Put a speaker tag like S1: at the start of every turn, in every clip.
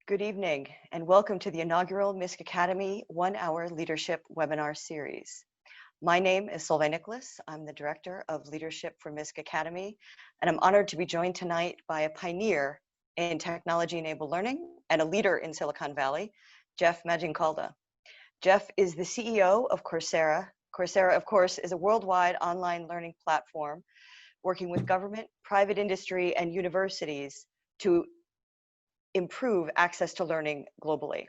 S1: Good evening, and welcome to the inaugural Misk Academy 1-hour leadership webinar series. My name is Solveig Nicklos. I'm the Director of Leadership for Misk Academy, and I'm honored to be joined tonight by a pioneer in technology-enabled learning and a leader in Silicon Valley, Jeff Maggioncalda. Jeff is the CEO of Coursera. Coursera, of course, is a worldwide online learning platform working with government, private industry, and universities to improve access to learning globally.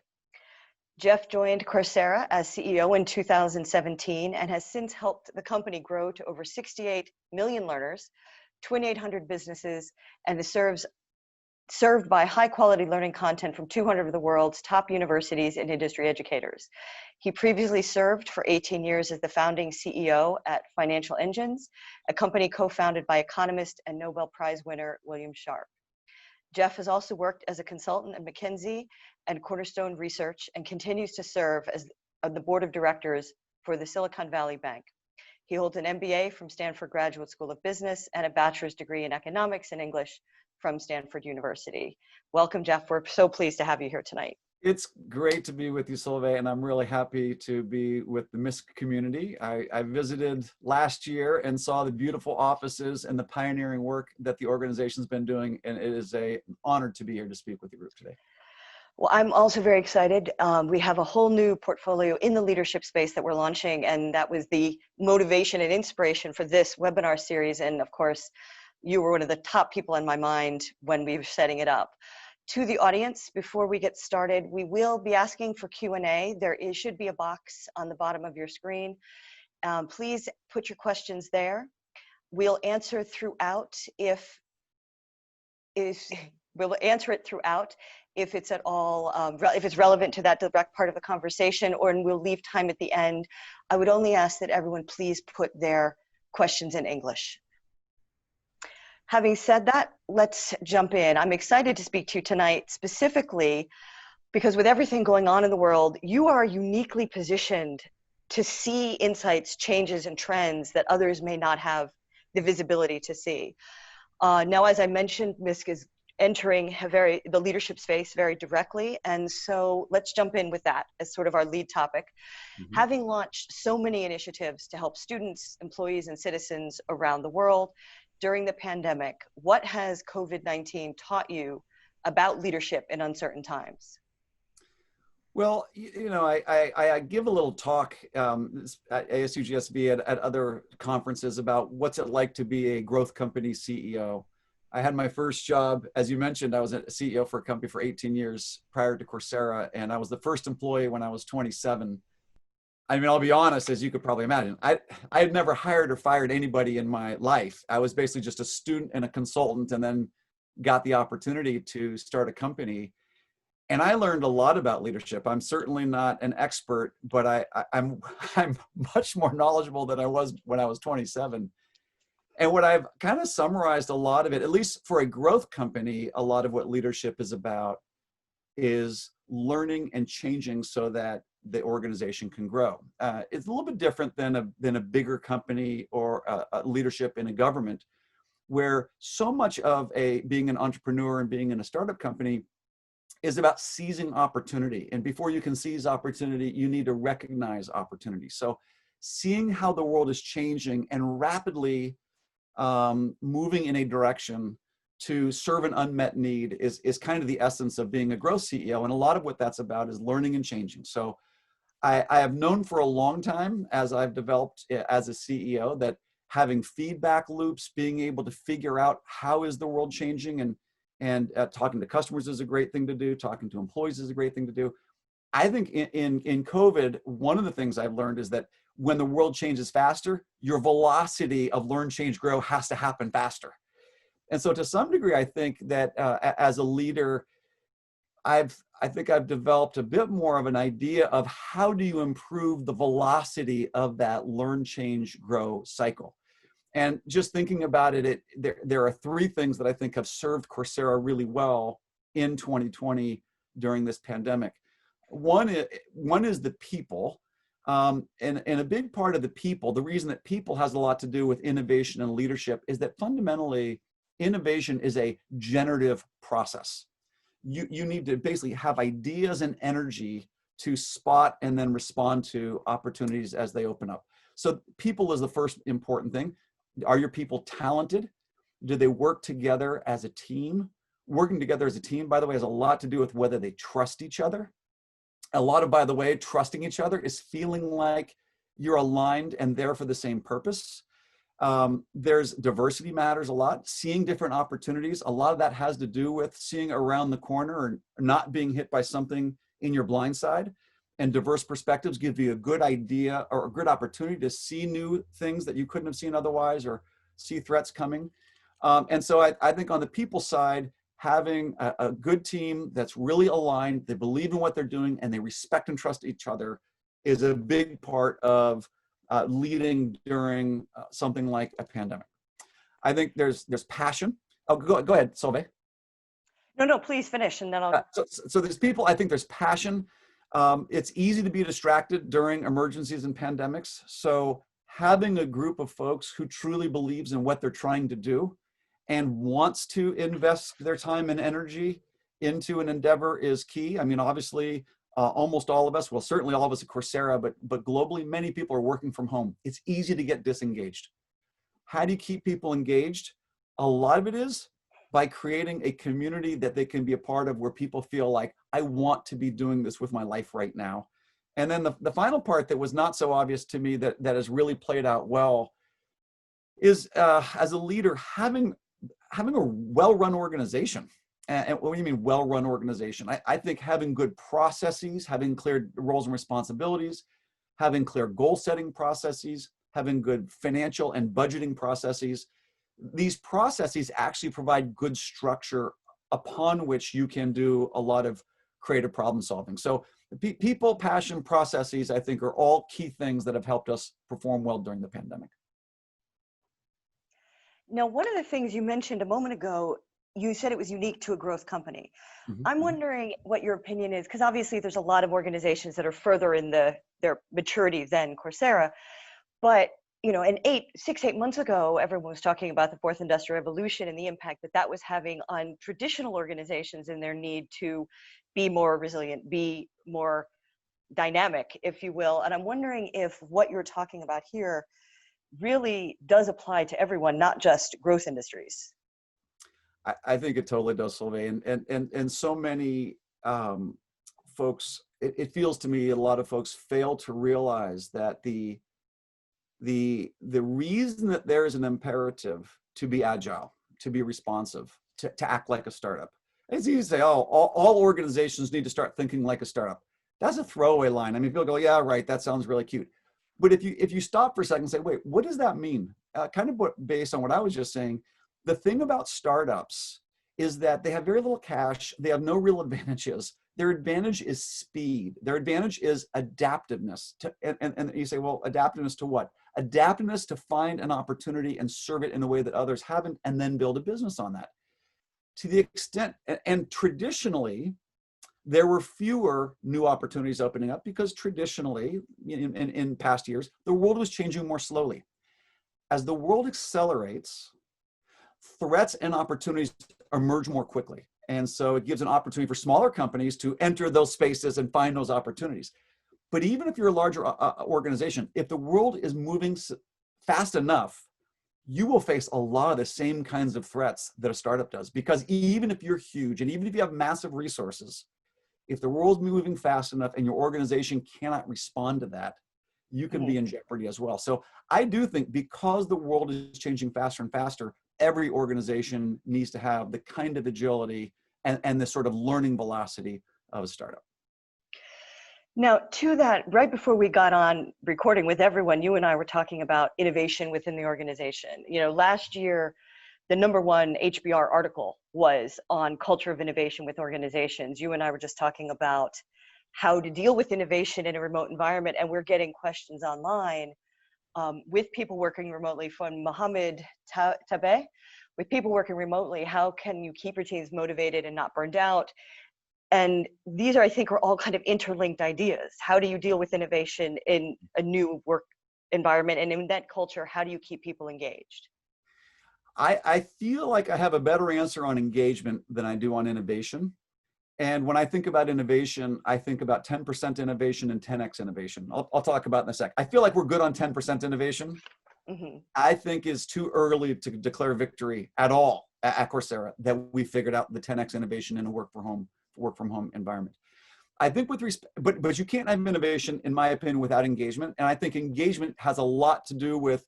S1: Jeff joined Coursera as CEO in 2017 and has since helped the company grow to over 68 million learners, 2,800 businesses, and is served by high-quality learning content from 200 of the world's top universities and industry educators. He previously served for 18 years as the founding CEO at Financial Engines, a company co-founded by economist and Nobel Prize winner William Sharpe. Jeff has also worked as a consultant at McKinsey and Cornerstone Research and continues to serve as the board of directors for the Silicon Valley Bank. He holds an MBA from Stanford Graduate School of Business and a bachelor's degree in economics and English from Stanford University. Welcome, Jeff. We're so pleased to have you here tonight.
S2: It's great to be with you, Solveig, and I'm really happy to be with the Misk community. I visited last year and saw the beautiful offices and the pioneering work that the organization's been doing, and it is an honor to be here to speak with the group today.
S1: Well, I'm also very excited. We have a whole new portfolio in the leadership space that we're launching, and that was the motivation and inspiration for this webinar series. And of course, you were one of the top people in my mind when we were setting it up. To the audience, before we get started, we will be asking for Q&A. Should be a box on the bottom of your screen. Please put your questions there. We'll answer throughout if it's at all, if it's relevant to that direct part of the conversation, or we'll leave time at the end. I would only ask that everyone please put their questions in English. Having said that, let's jump in. I'm excited to speak to you tonight specifically because with everything going on in the world, you are uniquely positioned to see insights, changes, and trends that others may not have the visibility to see. Now, as I mentioned, Misk is entering the leadership space very directly, and so let's jump in with that as sort of our lead topic. Mm-hmm. Having launched so many initiatives to help students, employees, and citizens around the world, during the pandemic, what has COVID-19 taught you about leadership in uncertain times?
S2: Well, you know, I give a little talk at ASU+GSB at other conferences about what's it like to be a growth company CEO. I had my first job, as you mentioned, I was a CEO for a company for 18 years prior to Coursera, and I was the first employee when I was 27. I mean, I'll be honest, as you could probably imagine, I had never hired or fired anybody in my life. I was basically just a student and a consultant, and then got the opportunity to start a company. And I learned a lot about leadership. I'm certainly not an expert, but I'm much more knowledgeable than I was when I was 27. And what I've kind of summarized a lot of it, at least for a growth company, a lot of what leadership is about is learning and changing so that the organization can grow. It's a little bit different than a bigger company or a leadership in a government, where so much of being an entrepreneur and being in a startup company is about seizing opportunity. And before you can seize opportunity, you need to recognize opportunity. So seeing how the world is changing and rapidly moving in a direction to serve an unmet need is kind of the essence of being a growth CEO. And a lot of what that's about is learning and changing. So I have known for a long time, as I've developed as a CEO, that having feedback loops, being able to figure out how is the world changing, and talking to customers is a great thing to do, talking to employees is a great thing to do. I think in COVID, one of the things I've learned is that when the world changes faster, your velocity of learn, change, grow has to happen faster. And so to some degree, I think that as a leader, I think I've developed a bit more of an idea of how do you improve the velocity of that learn, change, grow cycle. And just thinking about it, there are three things that I think have served Coursera really well in 2020 during this pandemic. One is the people. And a big part of the people, the reason that people has a lot to do with innovation and leadership is that fundamentally innovation is a generative process. you need to basically have ideas and energy to spot and then respond to opportunities as they open up. So people is the first important thing. Are your people talented? Do they work together as a team? Working together as a team, by the way, has a lot to do with whether they trust each other. A lot of, by the way, trusting each other is feeling like you're aligned and there for the same purpose. There's diversity matters a lot, seeing different opportunities. A lot of that has to do with seeing around the corner or not being hit by something in your blind side. And diverse perspectives give you a good idea or a good opportunity to see new things that you couldn't have seen otherwise or see threats coming. And so I think on the people side, having a good team that's really aligned, they believe in what they're doing, and they respect and trust each other is a big part of leading during something like a pandemic. I think there's passion. Oh, go ahead, Solveig.
S1: No, please finish, and then I'll.
S2: So there's people, I think there's passion. It's easy to be distracted during emergencies and pandemics. So having a group of folks who truly believes in what they're trying to do and wants to invest their time and energy into an endeavor is key. I mean, obviously, almost all of us, well, certainly all of us at Coursera, but globally, many people are working from home. It's easy to get disengaged. How do you keep people engaged? A lot of it is by creating a community that they can be a part of where people feel like, I want to be doing this with my life right now. And then the final part that was not so obvious to me that has really played out well is as a leader, having a well-run organization. And what do you mean well-run organization? I think having good processes, having clear roles and responsibilities, having clear goal-setting processes, having good financial and budgeting processes. These processes actually provide good structure upon which you can do a lot of creative problem solving. So people, passion, processes, I think are all key things that have helped us perform well during the pandemic.
S1: Now, one of the things you mentioned a moment ago, you said it was unique to a growth company.
S2: Mm-hmm.
S1: I'm wondering what your opinion is, because obviously there's a lot of organizations that are further in their maturity than Coursera. But, you know, 6-8 months ago, everyone was talking about the fourth industrial revolution and the impact that that was having on traditional organizations and their need to be more resilient, be more dynamic, if you will. And I'm wondering if what you're talking about here really does apply to everyone, not just growth industries.
S2: I think it totally does, Solveig. And so many folks, it feels to me, a lot of folks fail to realize that the reason that there is an imperative to be agile, to be responsive, to act like a startup. It's easy to say, oh, all organizations need to start thinking like a startup. That's a throwaway line. I mean, people go, yeah, right, that sounds really cute. But if you stop for a second and say, wait, what does that mean? Kind of based on what I was just saying, the thing about startups is that they have very little cash. They have no real advantages. Their advantage is speed. Their advantage is adaptiveness. And you say, well, adaptiveness to what? Adaptiveness to find an opportunity and serve it in a way that others haven't, and then build a business on that. To the extent, and traditionally, there were fewer new opportunities opening up because traditionally, in past years, the world was changing more slowly. As the world accelerates, threats and opportunities emerge more quickly. And so it gives an opportunity for smaller companies to enter those spaces and find those opportunities. But even if you're a larger organization, if the world is moving fast enough, you will face a lot of the same kinds of threats that a startup does. Because even if you're huge and even if you have massive resources, if the world's moving fast enough and your organization cannot respond to that, you can be in jeopardy as well. So I do think because the world is changing faster and faster, every organization needs to have the kind of agility and the sort of learning velocity of a startup.
S1: Now, to that, right before we got on recording with everyone, you and I were talking about innovation within the organization. You know, last year, the #1 HBR article was on culture of innovation with organizations. You and I were just talking about how to deal with innovation in a remote environment, and we're getting questions online with people working remotely from Mohammed Tabe. With people working remotely, how can you keep your teams motivated and not burned out? And these I think, are all kind of interlinked ideas. How do you deal with innovation in a new work environment? And in that culture, how do you keep people engaged?
S2: I feel like I have a better answer on engagement than I do on innovation. And when I think about innovation, I think about 10% innovation and 10x innovation. I'll talk about it in a sec. I feel like we're good on 10% innovation.
S1: Hmm.
S2: I think it's too early to declare victory at all at Coursera that we figured out the 10x innovation in a work from home environment. I think with respect, but you can't have innovation, in my opinion, without engagement. And I think engagement has a lot to do with,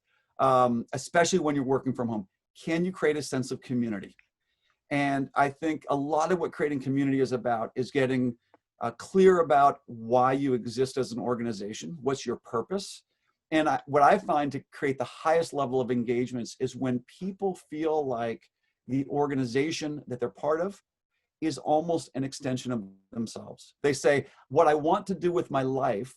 S2: especially when you're working from home, can you create a sense of community? And I think a lot of what creating community is about is getting clear about why you exist as an organization, what's your purpose. And what I find to create the highest level of engagements is when people feel like the organization that they're part of is almost an extension of themselves. They say, what I want to do with my life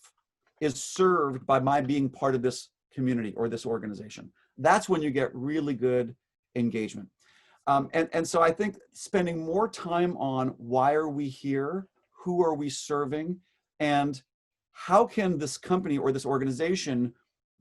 S2: is served by my being part of this community or this organization. That's when you get really good engagement. And so I think spending more time on why are we here, who are we serving, and how can this company or this organization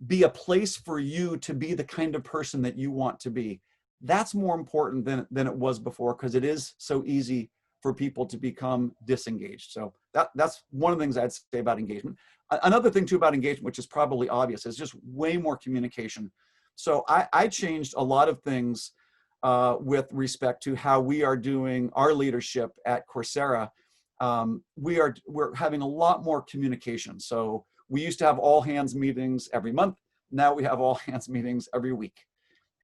S2: be a place for you to be the kind of person that you want to be. That's more important than it was before, because it is so easy for people to become disengaged. So that's one of the things I'd say about engagement. Another thing too about engagement, which is probably obvious, is just way more communication. So I changed a lot of things with respect to how we are doing our leadership at Coursera. We're having a lot more communication. So we used to have all hands meetings every month. Now we have all hands meetings every week.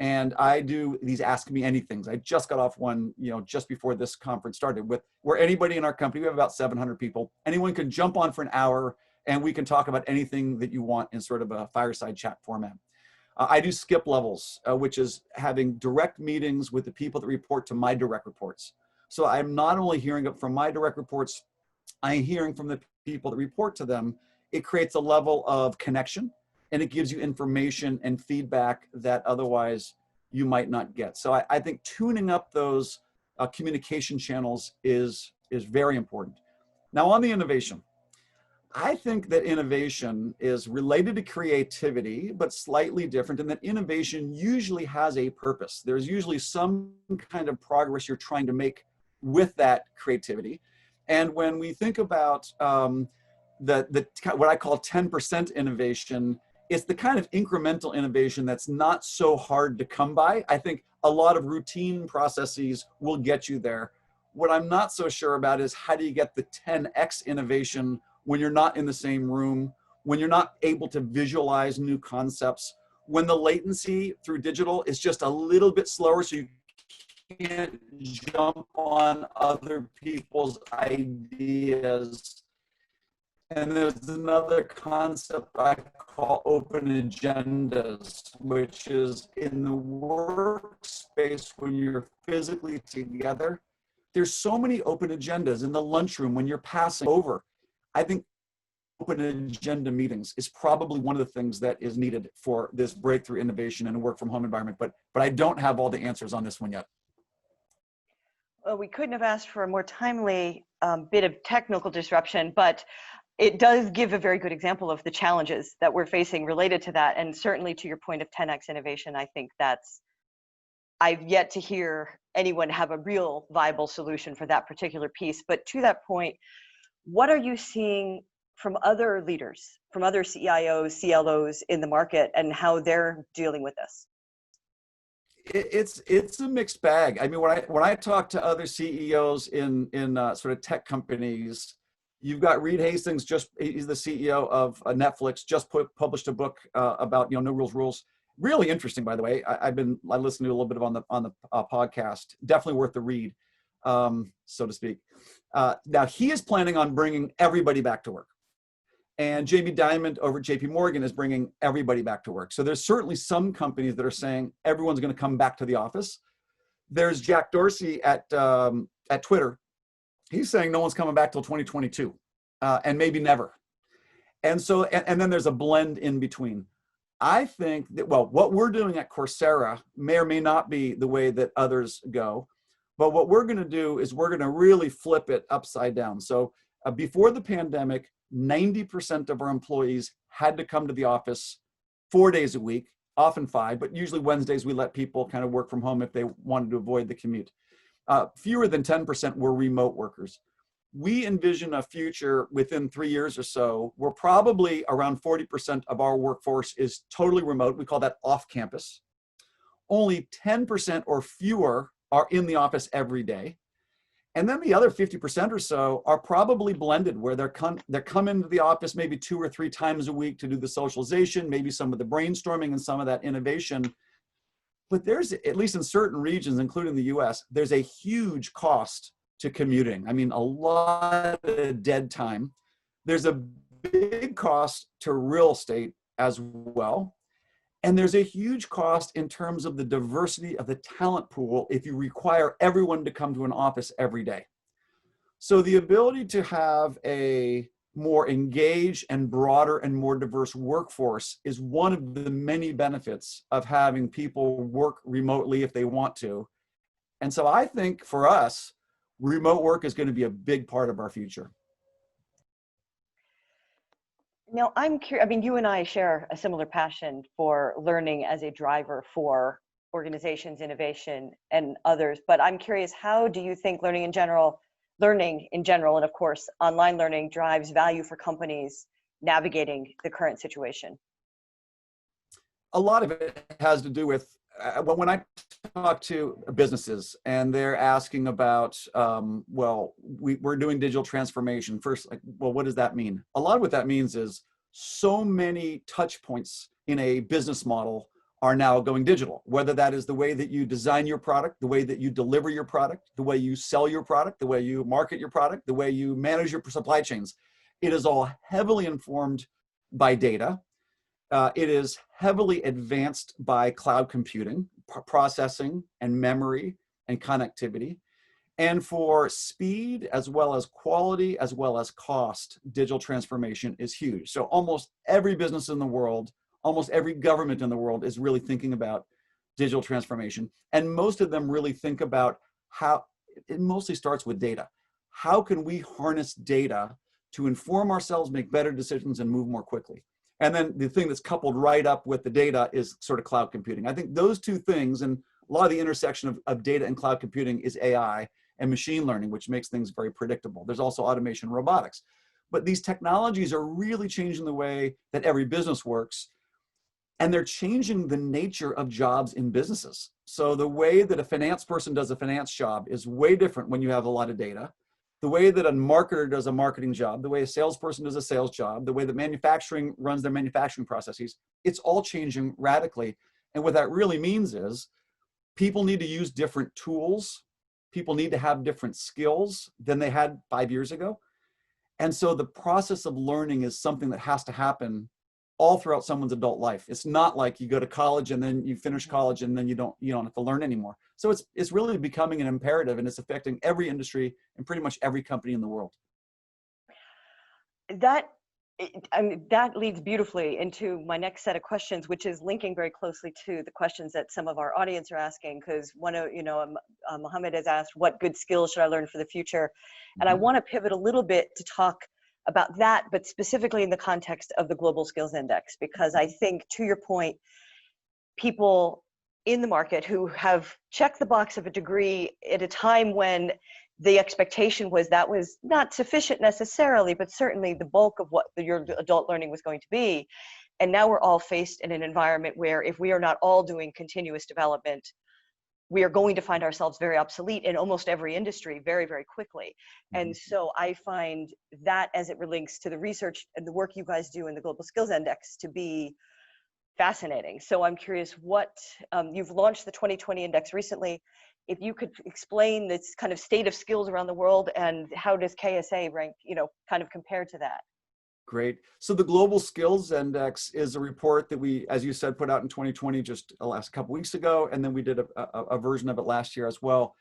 S2: And I do these Ask Me Anythings. I just got off one, just before this conference started, where anybody in our company, we have about 700 people, anyone can jump on for an hour and we can talk about anything that you want in sort of a fireside chat format. I do skip levels, which is having direct meetings with the people that report to my direct reports. So I'm not only hearing it from my direct reports, I'm hearing from the people that report to them. It creates a level of connection, and it gives you information and feedback that otherwise you might not get. So I think tuning up those communication channels is very important. Now on the innovation, I think that innovation is related to creativity, but slightly different, and that innovation usually has a purpose. There's usually some kind of progress you're trying to make with that creativity. And when we think about what I call 10% innovation, it's the kind of incremental innovation that's not so hard to come by. I think a lot of routine processes will get you there. What I'm not so sure about is how do you get the 10x innovation when you're not in the same room, when you're not able to visualize new concepts, when the latency through digital is just a little bit slower, so you can't jump on other people's ideas. And there's another concept I call open agendas, which is in the workspace when you're physically together, there's so many open agendas in the lunchroom when you're passing over. I think open agenda meetings is probably one of the things that is needed for this breakthrough innovation in a work from home environment, but I don't have all the answers on this one yet.
S1: Well, we couldn't have asked for a more timely bit of technical disruption, but it does give a very good example of the challenges that we're facing related to that. And certainly to your point of 10x innovation, I think I've yet to hear anyone have a real viable solution for that particular piece. But to that point, what are you seeing from other leaders, from other CIOs, CLOs in the market, and how they're dealing with this?
S2: It's a mixed bag. I mean, when I talk to other CEOs in sort of tech companies, you've got Reed Hastings, he's the CEO of Netflix, just published a book about No Rules. Really interesting, by the way. I listened to a little bit on the podcast. Definitely worth the read, so to speak. Now he is planning on bringing everybody back to work. And Jamie Dimon over at JP Morgan is bringing everybody back to work. So there's certainly some companies that are saying everyone's going to come back to the office. There's Jack Dorsey at Twitter. He's saying no one's coming back till 2022 and maybe never. And so, and then there's a blend in between. I think that, well, what we're doing at Coursera may or may not be the way that others go. But what we're going to do is we're going to really flip it upside down. So before the pandemic, 90% of our employees had to come to the office 4 days a week, often 5, but usually Wednesdays we let people kind of work from home if they wanted to avoid the commute. Fewer than 10% were remote workers. we envision a future within 3 years or so where probably around 40% of our workforce is totally remote. We call that off campus. Only 10% or fewer are in the office every day. And then the other 50% or so are probably blended, where they're come into the office maybe 2 or 3 times a week to do the socialization, maybe some of the brainstorming and some of that innovation. But there's, at least in certain regions, including the US, there's a huge cost to commuting. I mean, a lot of dead time. There's a big cost to real estate as well. And there's a huge cost in terms of the diversity of the talent pool if you require everyone to come to an office every day. So the ability to have a more engaged and broader and more diverse workforce is one of the many benefits of having people work remotely if they want to. And so I think for us, remote work is going to be a big part of our future.
S1: Now, I'm curious, I mean, you and I share a similar passion for learning as a driver for organizations, innovation, and others. But I'm curious, how do you think learning in general, and of course, online learning drives value for companies navigating the current situation?
S2: A lot of it has to do with when I talk to businesses and they're asking about, well, we're doing digital transformation. First, like, well, what does that mean? A lot of what that means is so many touch points in a business model are now going digital, whether that is the way that you design your product, the way that you deliver your product, the way you sell your product, the way you market your product, the way you manage your supply chains. It is all heavily informed by data. It is heavily advanced by cloud computing, processing and memory and connectivity. And for speed, as well as quality, as well as cost, digital transformation is huge. So almost every business in the world, almost every government in the world is really thinking about digital transformation. And most of them really think about how, it mostly starts with data. How can we harness data to inform ourselves, make better decisions, and move more quickly? And then the thing that's coupled right up with the data is sort of cloud computing. I think those two things, and a lot of the intersection of data and cloud computing is AI and machine learning, which makes things very predictable. There's also automation and robotics. But these technologies are really changing the way that every business works. And they're changing the nature of jobs in businesses. So the way that a finance person does a finance job is way different when you have a lot of data. The way that a marketer does a marketing job, the way a salesperson does a sales job, the way that manufacturing runs their manufacturing processes, it's all changing radically. And what that really means is people need to use different tools. People need to have different skills than they had 5 years ago. And so the process of learning is something that has to happen all throughout someone's adult life. It's not like you go to college and then you finish college and then you don't have to learn anymore. So it's really becoming an imperative, and it's affecting every industry and pretty much every company in the world.
S1: That leads beautifully into my next set of questions, which is linking very closely to the questions that some of our audience are asking. Because Mohammed has asked, what good skills should I learn for the future? And I want to pivot a little bit to talk about that, but specifically in the context of the Global Skills Index, because I think, to your point, people in the market who have checked the box of a degree at a time when the expectation was that was not sufficient necessarily, but certainly the bulk of what your adult learning was going to be. And now we're all faced in an environment where if we are not all doing continuous development, we are going to find ourselves very obsolete in almost every industry very, very quickly. And so I find that, as it relates to the research and the work you guys do in the Global Skills Index, to be fascinating. So I'm curious what, you've launched the 2020 index recently. If you could explain this kind of state of skills around the world, and how does KSA rank, kind of compare to that?
S2: Great. So the Global Skills Index is a report that we, as you said, put out in 2020, just the last couple weeks ago, and then we did a version of it last year as well.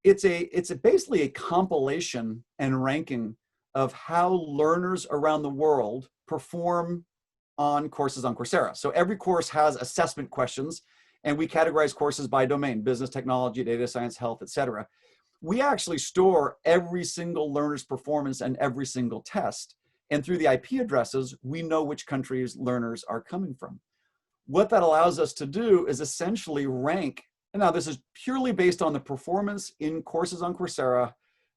S2: It's basically a compilation and ranking of how learners around the world perform on courses on Coursera. So every course has assessment questions, and we categorize courses by domain: business, technology, data science, health, etc. We actually store every single learner's performance and every single test. And through the IP addresses, we know which countries learners are coming from. What that allows us to do is essentially rank, and now this is purely based on the performance in courses on Coursera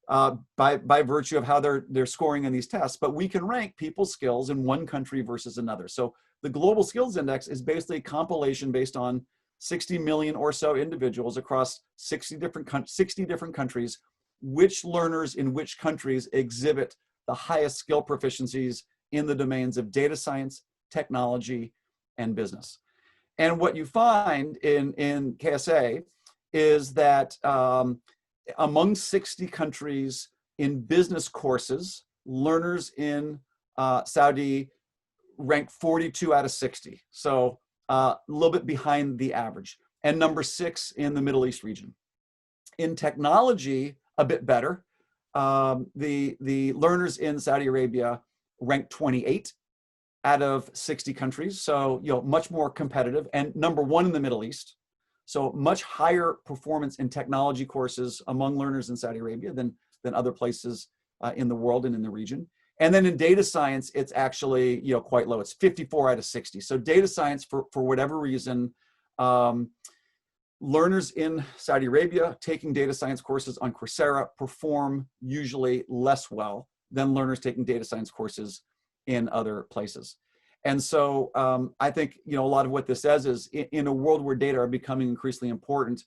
S2: by virtue of how they're scoring in these tests. But we can rank people's skills in one country versus another. So the Global Skills Index is basically a compilation based on 60 million or so individuals across 60 different countries, which learners in which countries exhibit the highest skill proficiencies in the domains of data science, technology, and business. And what you find in KSA is that among 60 countries in business courses, learners in Saudi rank 42 out of 60. So a little bit behind the average. And number 6 in the Middle East region. In technology, a bit better. The learners in Saudi Arabia rank 28 out of 60 countries. So, much more competitive, and number 1 in the Middle East. So much higher performance in technology courses among learners in Saudi Arabia than other places in the world and in the region. And then in data science, it's actually quite low. It's 54 out of 60. So data science, for whatever reason, learners in Saudi Arabia taking data science courses on Coursera perform usually less well than learners taking data science courses in other places. And so I think a lot of what this says is in a world where data are becoming increasingly important,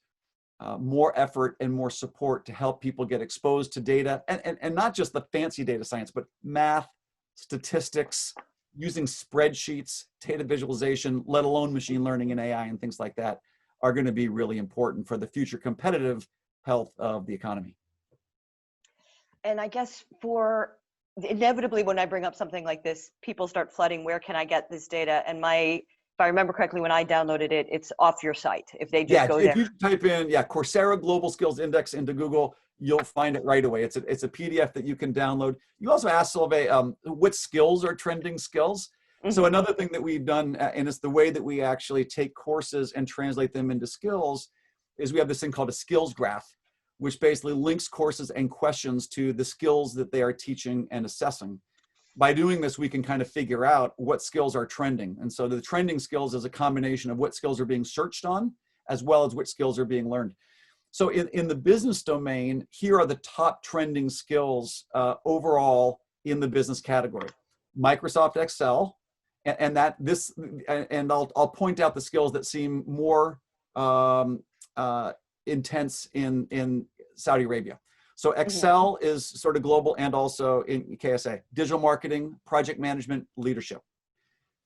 S2: more effort and more support to help people get exposed to data, and not just the fancy data science, but math, statistics, using spreadsheets, data visualization, let alone machine learning and AI and things like that, are going to be really important for the future competitive health of the economy.
S1: And I guess inevitably when I bring up something like this, people start flooding, where can I get this data? And if I remember correctly, when I downloaded it, it's off your site. If they just go there.
S2: If you type in, Coursera Global Skills Index into Google, you'll find it right away. It's a PDF that you can download. You also asked Solveig, what skills are trending skills? Mm-hmm. So another thing that we've done, and it's the way that we actually take courses and translate them into skills, is we have this thing called a skills graph, which basically links courses and questions to the skills that they are teaching and assessing. By doing this, we can kind of figure out what skills are trending. And so the trending skills is a combination of what skills are being searched on, as well as which skills are being learned. So in the business domain, here are the top trending skills overall in the business category. Microsoft Excel, and I'll point out the skills that seem more intense in Saudi Arabia. So Excel is sort of global, and also in KSA. Digital marketing, project management, leadership.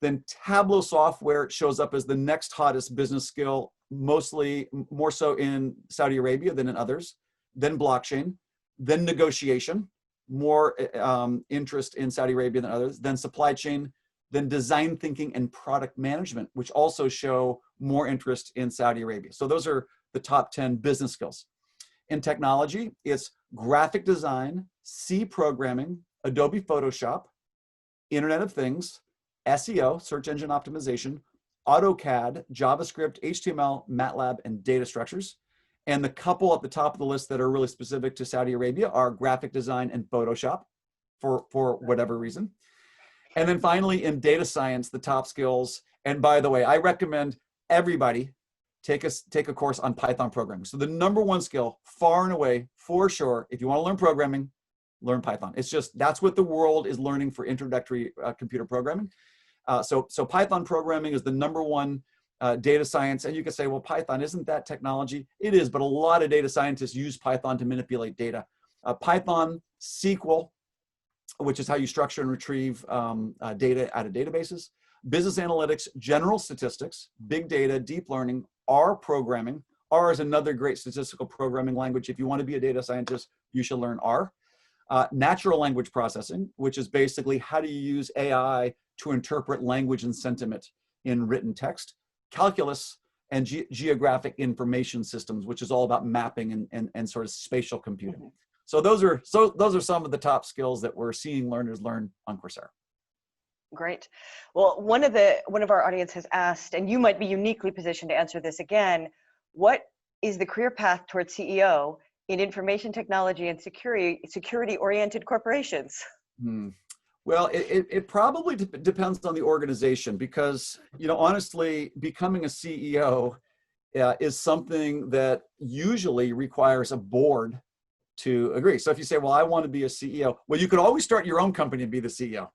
S2: Then Tableau software shows up as the next hottest business skill, mostly more so in Saudi Arabia than in others. Then blockchain, then negotiation, more interest in Saudi Arabia than others. Then supply chain, then design thinking and product management, which also show more interest in Saudi Arabia. So those are the top 10 business skills. In technology, it's graphic design, C programming, Adobe Photoshop, Internet of Things, SEO, search engine optimization, AutoCAD, JavaScript, HTML, MATLAB, and data structures. And the couple at the top of the list that are really specific to Saudi Arabia are graphic design and Photoshop for whatever reason. And then finally, in data science, the top skills, and by the way, I recommend everybody take a course on Python programming. So the number 1 skill, far and away, for sure, if you want to learn programming, learn Python. It's just, that's what the world is learning for introductory computer programming. So Python programming is the number 1 data science. And you can say, well, Python, isn't that technology? It is, but a lot of data scientists use Python to manipulate data. Python, SQL, which is how you structure and retrieve data out of databases. Business analytics, general statistics, big data, deep learning, R programming. R is another great statistical programming language. If you want to be a data scientist, you should learn R. Natural language processing, which is basically how do you use AI to interpret language and sentiment in written text. Calculus, and geographic information systems, which is all about mapping and sort of spatial computing. Mm-hmm. So those are some of the top skills that we're seeing learners learn on Coursera.
S1: Great. Well, one of our audience has asked, and you might be uniquely positioned to answer this again, what is the career path towards CEO in information technology and security-oriented corporations?
S2: Well, it probably depends on the organization, because, honestly, becoming a CEO is something that usually requires a board to agree. So if you say, well, I want to be a CEO, well, you could always start your own company and be the CEO.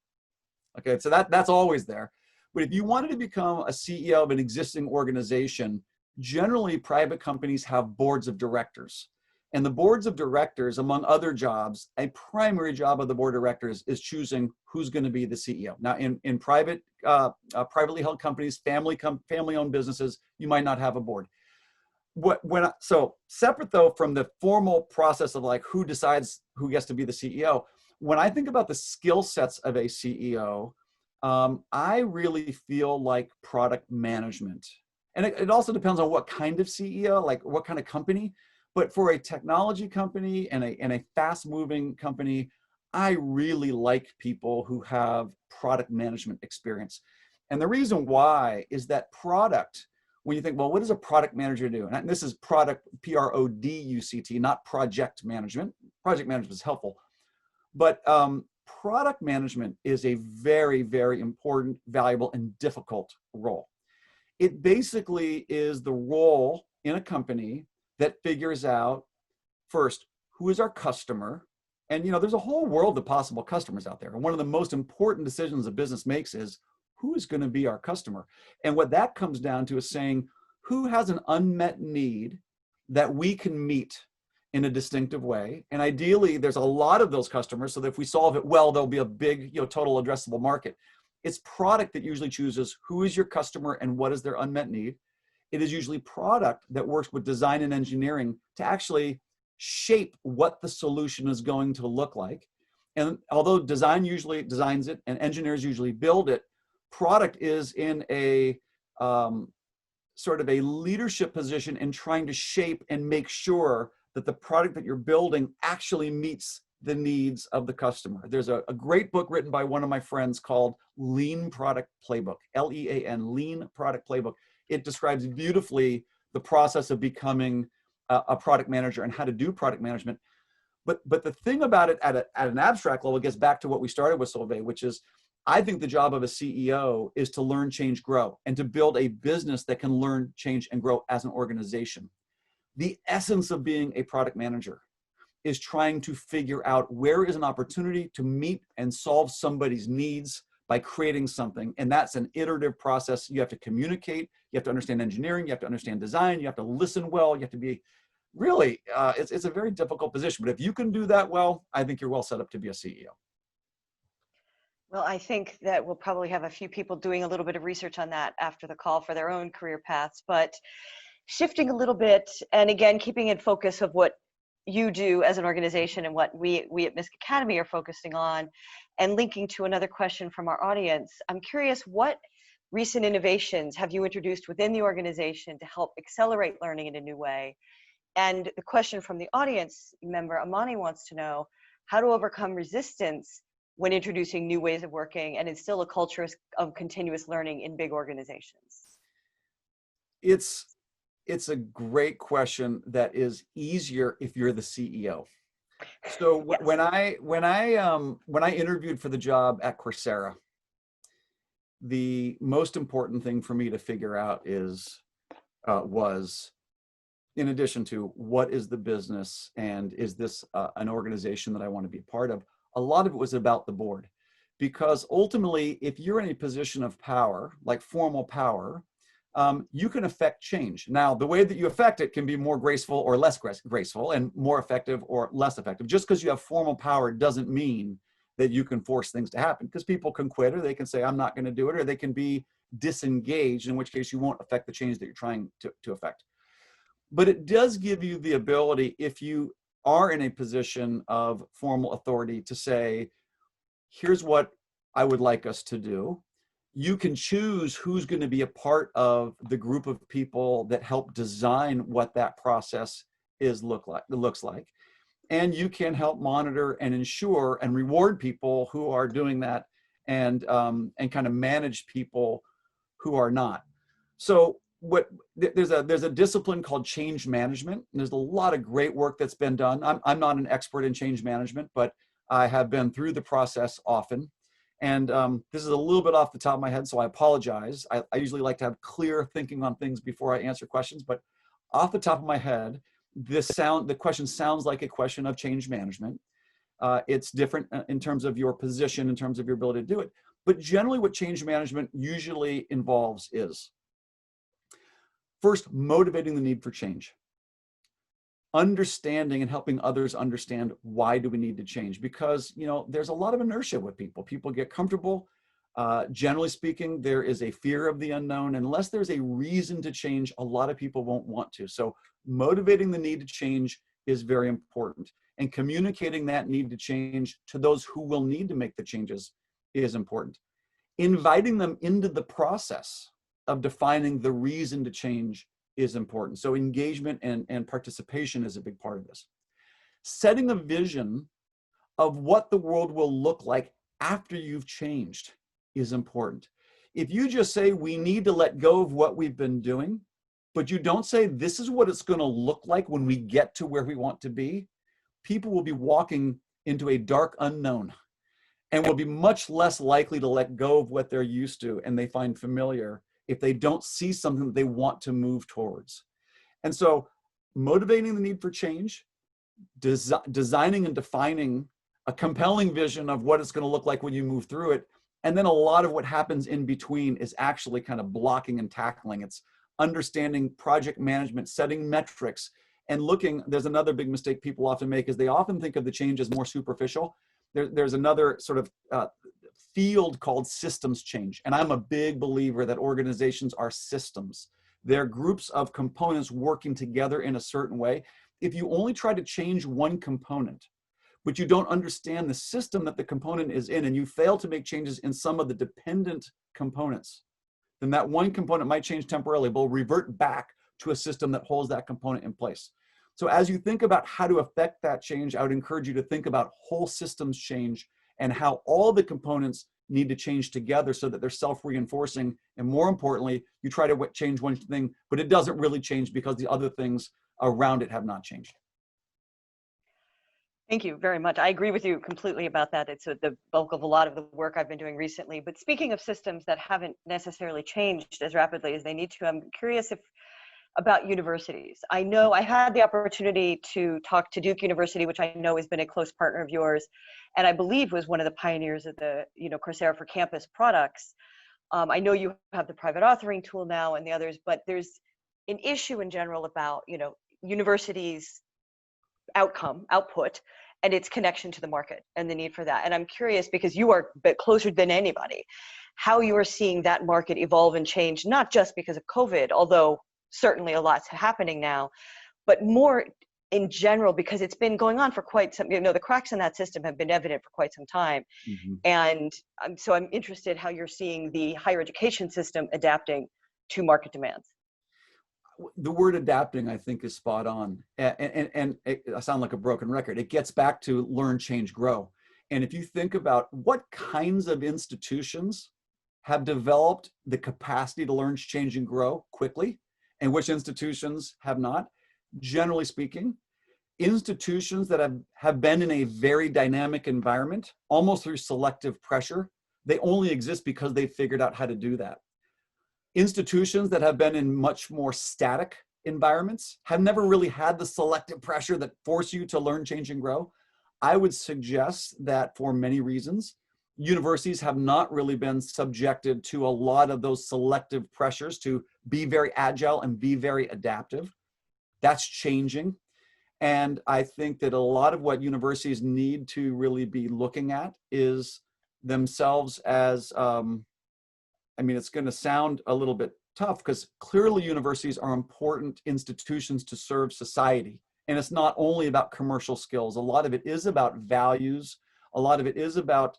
S2: Okay, so that's always there. But if you wanted to become a CEO of an existing organization, generally private companies have boards of directors. And the boards of directors, among other jobs, a primary job of the board of directors is choosing who's going to be the CEO. Now, in privately held companies, family-owned businesses, you might not have a board. So separate though from the formal process of like who decides who gets to be the CEO, when I think about the skill sets of a CEO, I really feel like product management. And it also depends on what kind of CEO, like what kind of company. But for a technology company and a fast-moving company, I really like people who have product management experience. And the reason why is that product, when you think, well, what does a product manager do? And this is product, P-R-O-D-U-C-T, not project management. Project management is helpful. But product management is a very, very important, valuable, and difficult role. It basically is the role in a company that figures out, first, who is our customer? And there's a whole world of possible customers out there. And one of the most important decisions a business makes is, who is going to be our customer? And what that comes down to is saying, who has an unmet need that we can meet in a distinctive way? And ideally, there's a lot of those customers, so that if we solve it well, there'll be a big, total addressable market. It's product that usually chooses who is your customer and what is their unmet need. It is usually product that works with design and engineering to actually shape what the solution is going to look like. And although design usually designs it and engineers usually build it, product is in a sort of a leadership position in trying to shape and make sure that the product that you're building actually meets the needs of the customer. There's a great book written by one of my friends called Lean Product Playbook, L-E-A-N, Lean Product Playbook. It describes beautifully the process of becoming a product manager and how to do product management. But the thing about it at an abstract level gets back to what we started with, Solveig, which is I think the job of a CEO is to learn, change, grow, and to build a business that can learn, change, and grow as an organization. The essence of being a product manager is trying to figure out where is an opportunity to meet and solve somebody's needs by creating something. And that's an iterative process. You have to communicate, you have to understand engineering, you have to understand design, you have to listen well, you have to be really, it's a very difficult position. But if you can do that well, I think you're well set up to be a CEO.
S1: Well, I think that we'll probably have a few people doing a little bit of research on that after the call for their own career paths. But shifting a little bit, and again, keeping in focus of what you do as an organization and what we at Misk Academy are focusing on, and linking to another question from our audience, I'm curious, what recent innovations have you introduced within the organization to help accelerate learning in a new way? And the question from the audience member, Amani, wants to know how to overcome resistance when introducing new ways of working and instill a culture of continuous learning in big organizations.
S2: It's a great question that is easier if you're the CEO. So
S1: Yes.
S2: when I interviewed for the job at Coursera, the most important thing for me to figure out was, in addition to what is the business and is this an organization that I want to be a part of, a lot of it was about the board. Because ultimately, if you're in a position of power, like formal power, you can affect change. Now, the way that you affect it can be more graceful or less graceful, and more effective or less effective. Just because you have formal power doesn't mean that you can force things to happen, because people can quit, or they can say, I'm not going to do it, or they can be disengaged, in which case you won't affect the change that you're trying to affect. But it does give you the ability, if you are in a position of formal authority, to say, here's what I would like us to do. You can choose who's going to be a part of the group of people that help design what that process looks like. And you can help monitor and ensure and reward people who are doing that, and kind of manage people who are not. So there's a discipline called change management, and there's a lot of great work that's been done. I'm not an expert in change management, but I have been through the process often. And this is a little bit off the top of my head, so I apologize. I usually like to have clear thinking on things before I answer questions, but off the top of my head, the question sounds like a question of change management. It's different in terms of your position, in terms of your ability to do it. But generally what change management usually involves is, first, motivating the need for change. Understanding and helping others understand why do we need to change, because there's a lot of inertia with people. People get comfortable. Generally speaking, there is a fear of the unknown. Unless there's a reason to change, a lot of people won't want to. So motivating the need to change is very important, and communicating that need to change to those who will need to make the changes is important. Inviting them into the process of defining the reason to change is important. So engagement and participation is a big part of this. Setting a vision of what the world will look like after you've changed is important. If you just say we need to let go of what we've been doing, but you don't say this is what it's going to look like when we get to where we want to be, people will be walking into a dark unknown and will be much less likely to let go of what they're used to and they find familiar if they don't see something that they want to move towards. And so motivating the need for change, designing and defining a compelling vision of what it's going to look like when you move through it. And then a lot of what happens in between is actually kind of blocking and tackling. It's understanding project management, setting metrics, and looking. There's another big mistake people often make is they often think of the change as more superficial. There's another sort of field called systems change. And I'm a big believer that organizations are systems. They're groups of components working together in a certain way. If you only try to change one component, but you don't understand the system that the component is in, and you fail to make changes in some of the dependent components, then that one component might change temporarily, but will revert back to a system that holds that component in place. So as you think about how to affect that change, I would encourage you to think about whole systems change and how all the components need to change together so that they're self-reinforcing. And more importantly, you try to change one thing, but it doesn't really change because the other things around it have not changed.
S1: Thank you very much. I agree with you completely about that. It's the bulk of a lot of the work I've been doing recently. But speaking of systems that haven't necessarily changed as rapidly as they need to, I'm curious about universities. I know I had the opportunity to talk to Duke University, which I know has been a close partner of yours, and I believe was one of the pioneers of the Coursera for Campus products. I know you have the private authoring tool now and the others, but there's an issue in general about universities' output and its connection to the market and the need for that. And I'm curious, because you are a bit closer than anybody, how you are seeing that market evolve and change, not just because of COVID, although certainly a lot's happening now, but more in general, because it's been going on for quite some, the cracks in that system have been evident for quite some time. Mm-hmm. And so I'm interested how you're seeing the higher education system adapting to market demands.
S2: The word adapting, I think, is spot on. And I sound like a broken record. It gets back to learn, change, grow. And if you think about what kinds of institutions have developed the capacity to learn, change, and grow quickly, and which institutions have not, generally speaking, institutions that have been in a very dynamic environment, almost through selective pressure, they only exist because they figured out how to do that. Institutions that have been in much more static environments have never really had the selective pressure that force you to learn, change, and grow. I would suggest that for many reasons, universities have not really been subjected to a lot of those selective pressures to be very agile and be very adaptive. That's changing. And I think that a lot of what universities need to really be looking at is themselves as, it's going to sound a little bit tough because clearly universities are important institutions to serve society. And it's not only about commercial skills. A lot of it is about values. A lot of it is about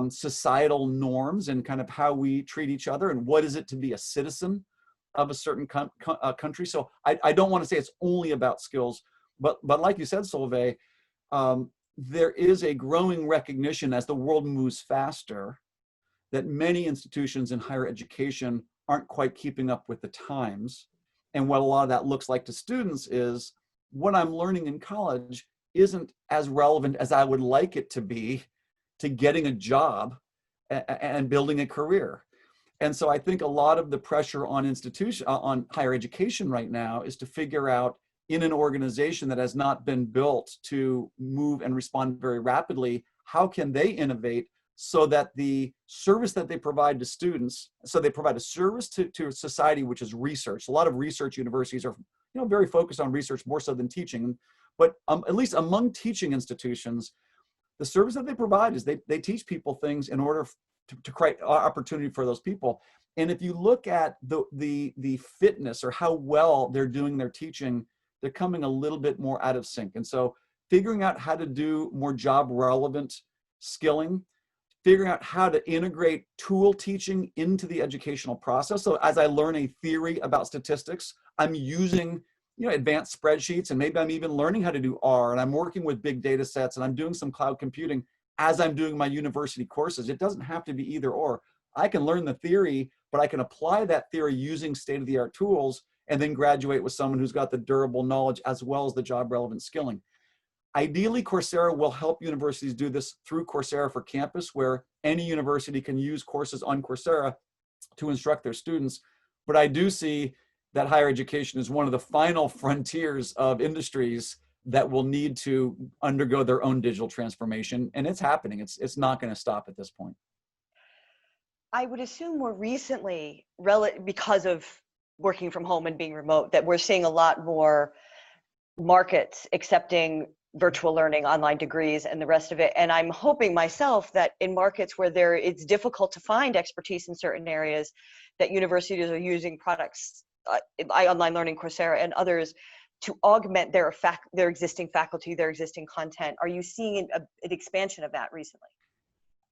S2: societal norms and kind of how we treat each other and what is it to be a citizen of a certain country. So I don't want to say it's only about skills, but like you said, Solveig, there is a growing recognition as the world moves faster that many institutions in higher education aren't quite keeping up with the times. And what a lot of that looks like to students is what I'm learning in college isn't as relevant as I would like it to be to getting a job and building a career. And so I think a lot of the pressure on on higher education right now is to figure out, in an organization that has not been built to move and respond very rapidly, how can they innovate so that the service that they provide to students, so they provide a service to society, which is research. A lot of research universities are, very focused on research more so than teaching, but at least among teaching institutions, the service that they provide is they teach people things in order to create opportunity for those people. And if you look at the fitness or how well they're doing their teaching, they're coming a little bit more out of sync. And so figuring out how to do more job relevant skilling, figuring out how to integrate tool teaching into the educational process. So as I learn a theory about statistics, I'm using advanced spreadsheets, and maybe I'm even learning how to do R, and I'm working with big data sets, and I'm doing some cloud computing as I'm doing my university courses. It doesn't have to be either or. I can learn the theory, but I can apply that theory using state-of-the-art tools and then graduate with someone who's got the durable knowledge as well as the job relevant skilling. Ideally, Coursera will help universities do this through Coursera for Campus, where any university can use courses on Coursera to instruct their students. But I do see that higher education is one of the final frontiers of industries that will need to undergo their own digital transformation. And it's happening. It's not going to stop at this point.
S1: I would assume more recently, because of working from home and being remote, that we're seeing a lot more markets accepting virtual learning, online degrees, and the rest of it. And I'm hoping myself that in markets where it's difficult to find expertise in certain areas, that universities are using products, online learning, Coursera, and others to augment their existing faculty, their existing content. Are you seeing an expansion of that recently?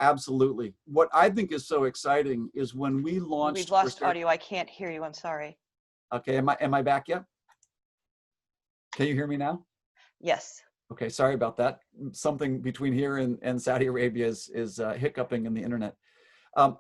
S2: Absolutely. What I think is so exciting is when we launched.
S1: We've lost
S2: Coursera.
S1: audio. I can't hear you. I'm sorry.
S2: Okay. Am I back yet? Can you hear me now?
S1: Yes.
S2: Okay. Sorry about that. Something between here and Saudi Arabia is hiccuping in the internet.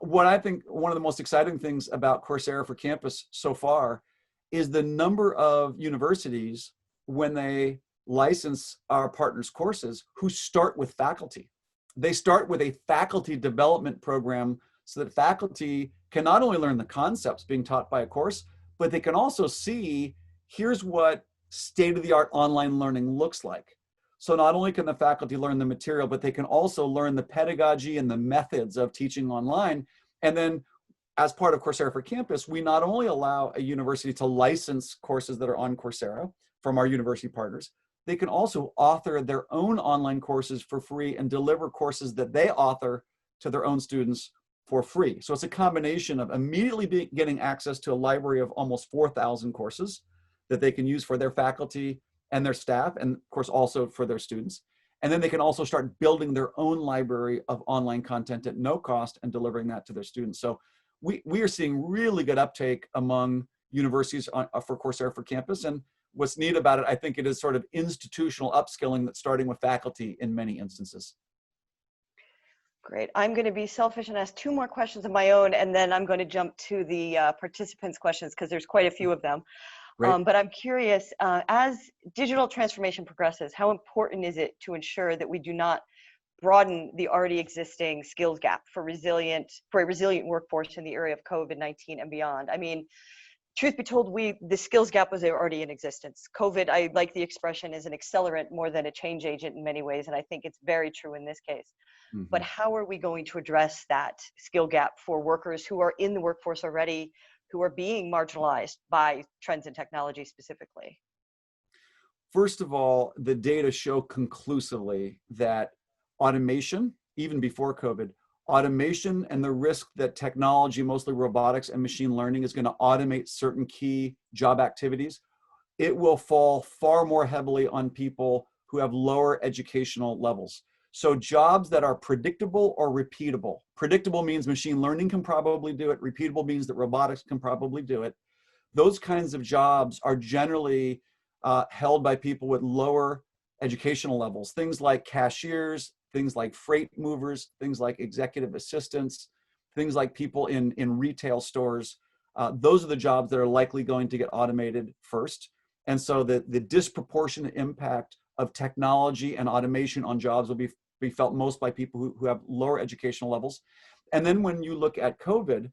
S2: What I think one of the most exciting things about Coursera for Campus so far is the number of universities, when they license our partners' courses, who start with faculty. They start with a faculty development program so that faculty can not only learn the concepts being taught by a course, but they can also see, here's what state-of-the-art online learning looks like. So not only can the faculty learn the material, but they can also learn the pedagogy and the methods of teaching online. And then as part of Coursera for Campus, we not only allow a university to license courses that are on Coursera from our university partners, they can also author their own online courses for free and deliver courses that they author to their own students for free. So it's a combination of immediately getting access to a library of almost 4,000 courses that they can use for their faculty and their staff, and of course also for their students. And then they can also start building their own library of online content at no cost and delivering that to their students. So we are seeing really good uptake among universities for Coursera for Campus. And what's neat about it, I think it is sort of institutional upskilling that's starting with faculty in many instances.
S1: Great. I'm going to be selfish and ask 2 more questions of my own, and then I'm going to jump to the participants' questions because there's quite a few of them. But I'm curious, as digital transformation progresses, how important is it to ensure that we do not broaden the already existing skills gap for a resilient workforce in the area of COVID-19 and beyond? I mean, truth be told, the skills gap was already in existence. COVID, I like the expression, is an accelerant more than a change agent in many ways, and I think it's very true in this case. Mm-hmm. But how are we going to address that skill gap for workers who are in the workforce already, who are being marginalized by trends in technology specifically?
S2: First of all, the data show conclusively that automation, even before COVID, automation and the risk that technology, mostly robotics and machine learning, is going to automate certain key job activities, it will fall far more heavily on people who have lower educational levels. So jobs that are predictable or repeatable. Predictable means machine learning can probably do it. Repeatable means that robotics can probably do it. Those kinds of jobs are generally held by people with lower educational levels. Things like cashiers, things like freight movers, things like executive assistants, things like people in retail stores. Those are the jobs that are likely going to get automated first. And so the disproportionate impact of technology and automation on jobs will be felt most by people who have lower educational levels. And then when you look at COVID,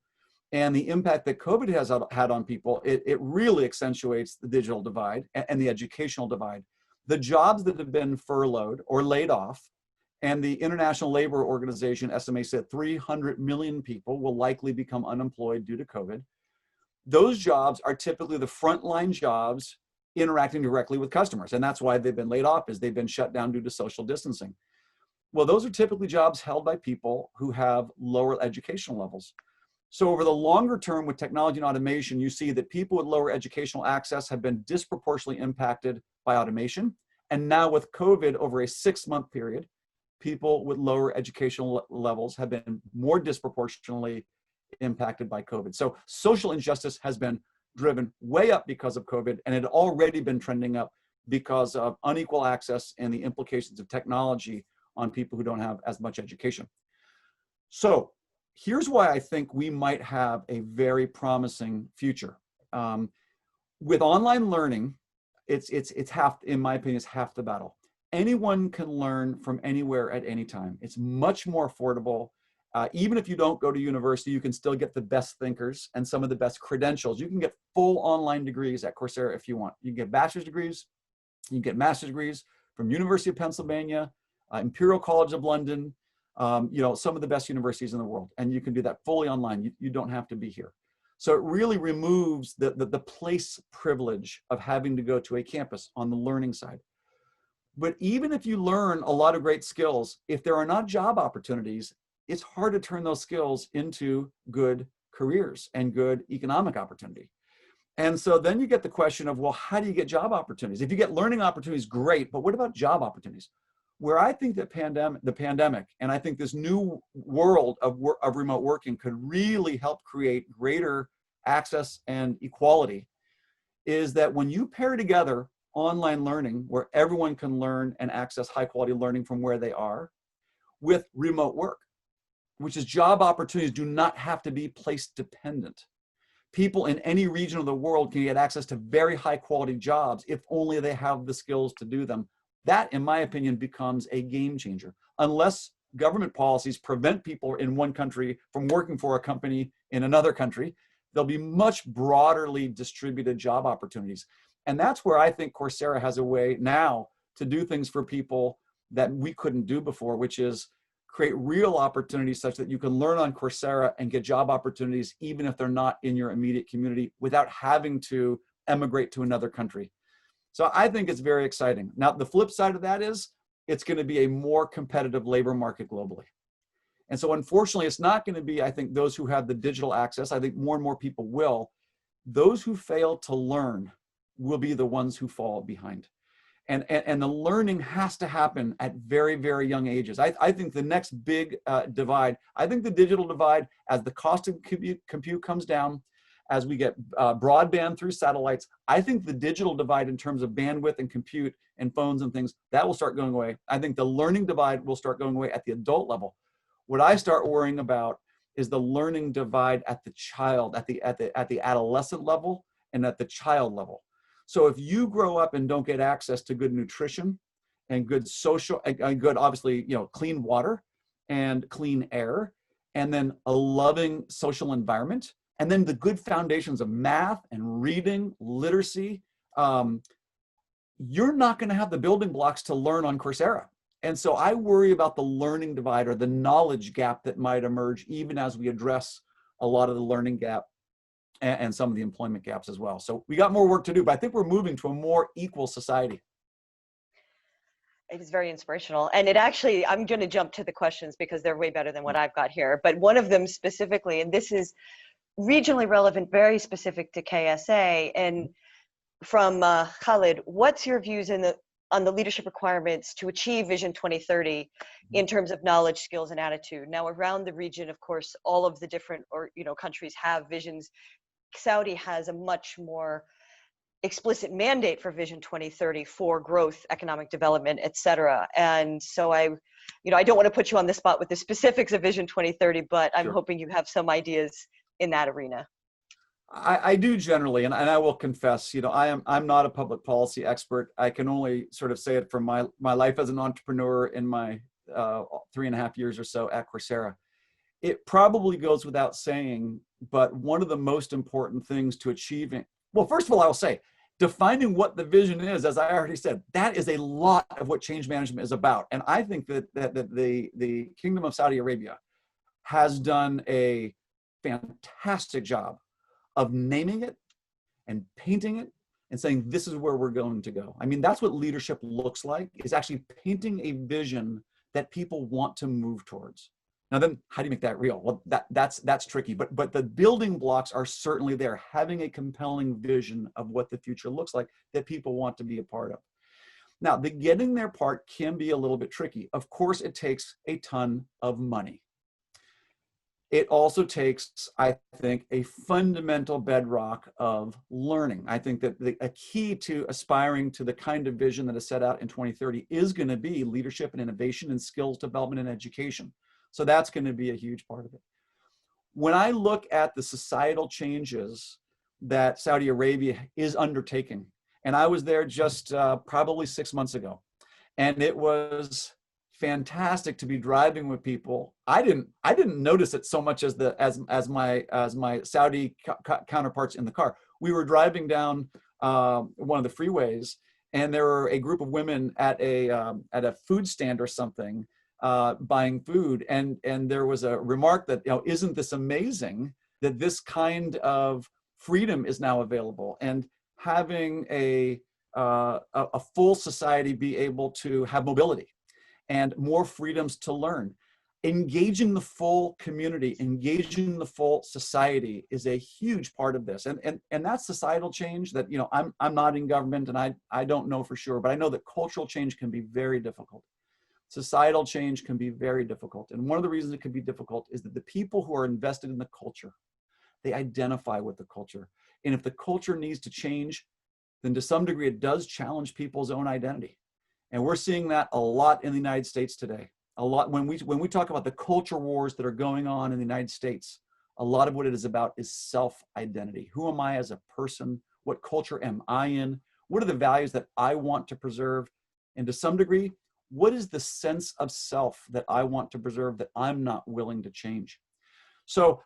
S2: and the impact that COVID has had on people, it really accentuates the digital divide and the educational divide. The jobs that have been furloughed or laid off, and the International Labor Organization estimates that 300 million people will likely become unemployed due to COVID. Those jobs are typically the frontline jobs interacting directly with customers. And that's why they've been laid off, is they've been shut down due to social distancing. Well, those are typically jobs held by people who have lower educational levels. So over the longer term with technology and automation, you see that people with lower educational access have been disproportionately impacted by automation. And now with COVID over a 6-month period, people with lower educational levels have been more disproportionately impacted by COVID. So social injustice has been driven way up because of COVID, and it had already been trending up because of unequal access and the implications of technology on people who don't have as much education. So here's why I think we might have a very promising future. With online learning, it's half, in my opinion, it's half the battle. Anyone can learn from anywhere at any time. It's much more affordable. Even if you don't go to university, you can still get the best thinkers and some of the best credentials. You can get full online degrees at Coursera if you want. You can get bachelor's degrees, you can get master's degrees from University of Pennsylvania, Imperial College of London, some of the best universities in the world. And you can do that fully online. You don't have to be here. So it really removes the place privilege of having to go to a campus on the learning side. But even if you learn a lot of great skills, if there are not job opportunities, it's hard to turn those skills into good careers and good economic opportunity. And so then you get the question of, well, how do you get job opportunities? If you get learning opportunities, great, but what about job opportunities? Where I think that the pandemic, and I think this new world of remote working could really help create greater access and equality, is that when you pair together online learning, where everyone can learn and access high quality learning from where they are, with remote work, which is job opportunities do not have to be place dependent. People in any region of the world can get access to very high quality jobs if only they have the skills to do them. That, in my opinion, becomes a game changer. Unless government policies prevent people in one country from working for a company in another country, there'll be much broaderly distributed job opportunities. And that's where I think Coursera has a way now to do things for people that we couldn't do before, which is create real opportunities such that you can learn on Coursera and get job opportunities even if they're not in your immediate community without having to emigrate to another country. So I think it's very exciting. Now, the flip side of that is it's going to be a more competitive labor market globally. And so unfortunately, it's not going to be, I think, those who have the digital access. I think more and more people will. Those who fail to learn will be the ones who fall behind. And the learning has to happen at very, very young ages. I think the next big divide, I think the digital divide, as the cost of compute comes down, as we get broadband through satellites, I think the digital divide in terms of bandwidth and compute and phones and things, that will start going away. I think the learning divide will start going away at the adult level. What I start worrying about is the learning divide at the child, at the adolescent level and at the child level. So if you grow up and don't get access to good nutrition and good social, and good, obviously, clean water and clean air, and then a loving social environment, and then the good foundations of math and reading, literacy, you're not going to have the building blocks to learn on Coursera. And so I worry about the learning divide or the knowledge gap that might emerge even as we address a lot of the learning gap and some of the employment gaps as well. So we got more work to do, but I think we're moving to a more equal society.
S1: It is very inspirational. And it actually, I'm going to jump to the questions because they're way better than what I've got here. But one of them specifically, and this is regionally relevant, very specific to KSA, and from Khalid, what's your views on the leadership requirements to achieve Vision 2030 in terms of knowledge, skills, and attitude? Now, around the region, of course, all of the different countries have visions. Saudi has a much more explicit mandate for Vision 2030 for growth, economic development, et cetera. And so I don't want to put you on the spot with the specifics of Vision 2030, but I'm hoping you have some ideas in that arena.
S2: I do generally, and I will confess, I'm not a public policy expert. I can only sort of say it from my life as an entrepreneur in my 3.5 years or so at Coursera. It probably goes without saying but one of the most important things to achieving, well, first of all, I'll say, defining what the vision is, as I already said, that is a lot of what change management is about. And I think that the Kingdom of Saudi Arabia has done a fantastic job of naming it and painting it and saying, this is where we're going to go. I mean, that's what leadership looks like, is actually painting a vision that people want to move towards. Now then, how do you make that real? Well, that's tricky, but the building blocks are certainly there, having a compelling vision of what the future looks like that people want to be a part of. Now, the getting there part can be a little bit tricky. Of course, it takes a ton of money. It also takes, I think, a fundamental bedrock of learning. I think that a key to aspiring to the kind of vision that is set out in 2030 is going to be leadership and innovation and skills development and education. So that's going to be a huge part of it. When I look at the societal changes that Saudi Arabia is undertaking, and I was there just probably 6 months ago, and it was fantastic to be driving with people. I didn't notice it so much as my Saudi counterparts in the car. We were driving down one of the freeways, and there were a group of women at a food stand or something, buying food, and there was a remark that, isn't this amazing that this kind of freedom is now available, and having a full society be able to have mobility and more freedoms to learn. Engaging the full community, engaging the full society is a huge part of this. And that societal change that, I'm not in government and I don't know for sure, but I know that cultural change can be very difficult. Societal change can be very difficult. And one of the reasons it can be difficult is that the people who are invested in the culture, they identify with the culture. And if the culture needs to change, then to some degree it does challenge people's own identity. And we're seeing that a lot in the United States today. A lot when we talk about the culture wars that are going on in the United States, a lot of what it is about is self-identity. Who am I as a person? What culture am I in? What are the values that I want to preserve? And to some degree, what is the sense of self that I want to preserve that I'm not willing to change? So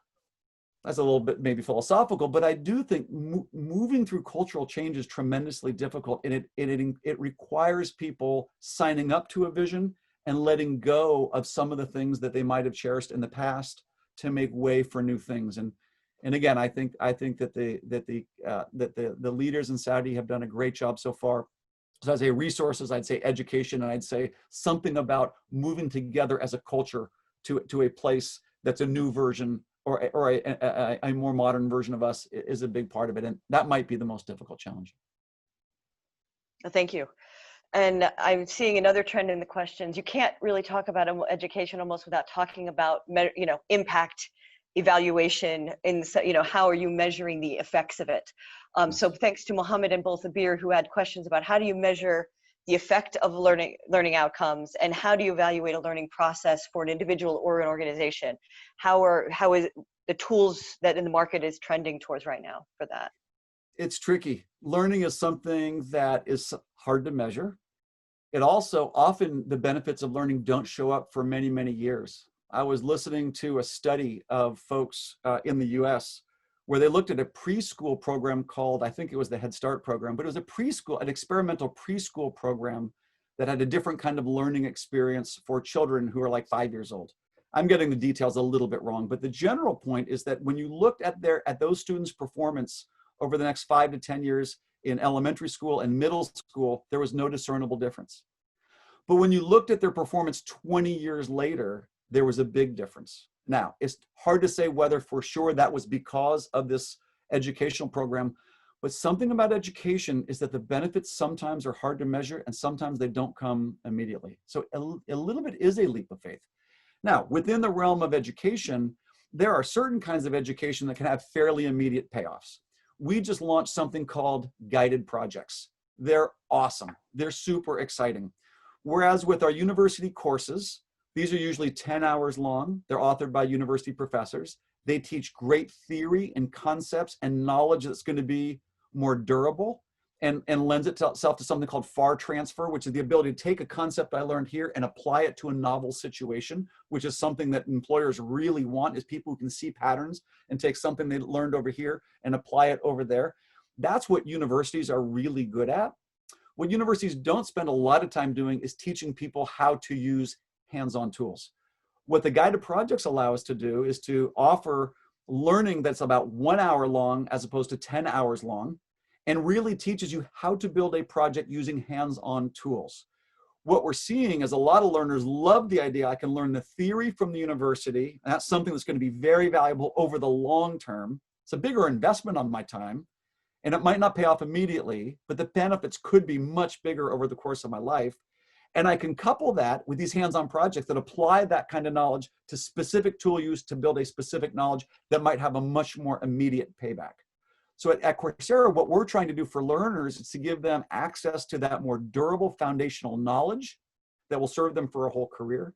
S2: that's a little bit maybe philosophical, but I do think moving through cultural change is tremendously difficult, and it requires people signing up to a vision and letting go of some of the things that they might have cherished in the past to make way for new things. And again, I think that the leaders in Saudi have done a great job so far. So I'd say resources, I'd say education, and I'd say something about moving together as a culture to a place that's a new version or a more modern version of us is a big part of it. And that might be the most difficult challenge.
S1: Thank you. And I'm seeing another trend in the questions. You can't really talk about education almost without talking about, impact evaluation and, how are you measuring the effects of it? So thanks to Mohammed and both Abir, who had questions about how do you measure the effect of learning outcomes, and how do you evaluate a learning process for an individual or an organization? How is the tools that in the market is trending towards right now for that?
S2: It's tricky. Learning is something that is hard to measure. It also, often the benefits of learning don't show up for many, many years. I was listening to a study of folks in the US where they looked at a preschool program called, I think it was the Head Start program, but it was an experimental preschool program that had a different kind of learning experience for children who are like 5 years old. I'm getting the details a little bit wrong, but the general point is that when you looked at those students' performance over the next 5 to 10 years in elementary school and middle school, there was no discernible difference. But when you looked at their performance 20 years later, there was a big difference. Now, it's hard to say whether for sure that was because of this educational program, but something about education is that the benefits sometimes are hard to measure and sometimes they don't come immediately. So a little bit is a leap of faith. Now, within the realm of education, there are certain kinds of education that can have fairly immediate payoffs. We just launched something called guided projects. They're awesome. They're super exciting. Whereas with our university courses, these are usually 10 hours long. They're authored by university professors. They teach great theory and concepts and knowledge that's going to be more durable. and lends itself to something called FAR transfer, which is the ability to take a concept I learned here and apply it to a novel situation, which is something that employers really want, is people who can see patterns and take something they learned over here and apply it over there. That's what universities are really good at. What universities don't spend a lot of time doing is teaching people how to use hands-on tools. What the guided projects allow us to do is to offer learning that's about 1 hour long as opposed to 10 hours long, and really teaches you how to build a project using hands-on tools. What we're seeing is a lot of learners love the idea I can learn the theory from the university, and that's something that's going to be very valuable over the long term. It's a bigger investment on my time, and it might not pay off immediately, but the benefits could be much bigger over the course of my life. And I can couple that with these hands-on projects that apply that kind of knowledge to specific tool use to build a specific knowledge that might have a much more immediate payback. So at Coursera, what we're trying to do for learners is to give them access to that more durable foundational knowledge that will serve them for a whole career,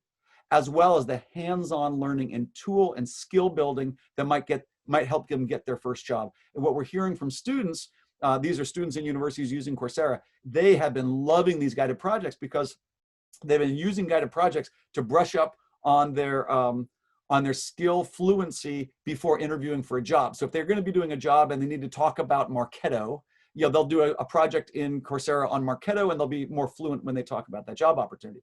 S2: as well as the hands-on learning and tool and skill building that might help them get their first job. And what we're hearing from students, these are students in universities using Coursera, they have been loving these guided projects because they've been using guided projects to brush up on their skill fluency before interviewing for a job. So if they're going to be doing a job and they need to talk about Marketo, they'll do a project in Coursera on Marketo, and they'll be more fluent when they talk about that job opportunity.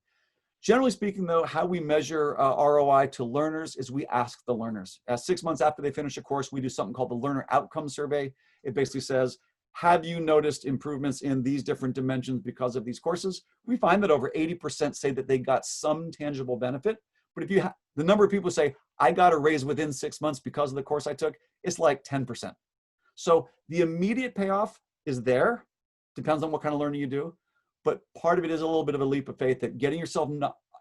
S2: Generally speaking, though, how we measure ROI to learners is we ask the learners. 6 months after they finish a course, we do something called the Learner Outcome Survey. It basically says, have you noticed improvements in these different dimensions because of these courses? We find that over 80% say that they got some tangible benefit. But if the number of people who say, I got a raise within 6 months because of the course I took, it's like 10%. So the immediate payoff is there, depends on what kind of learning you do. But part of it is a little bit of a leap of faith that getting yourself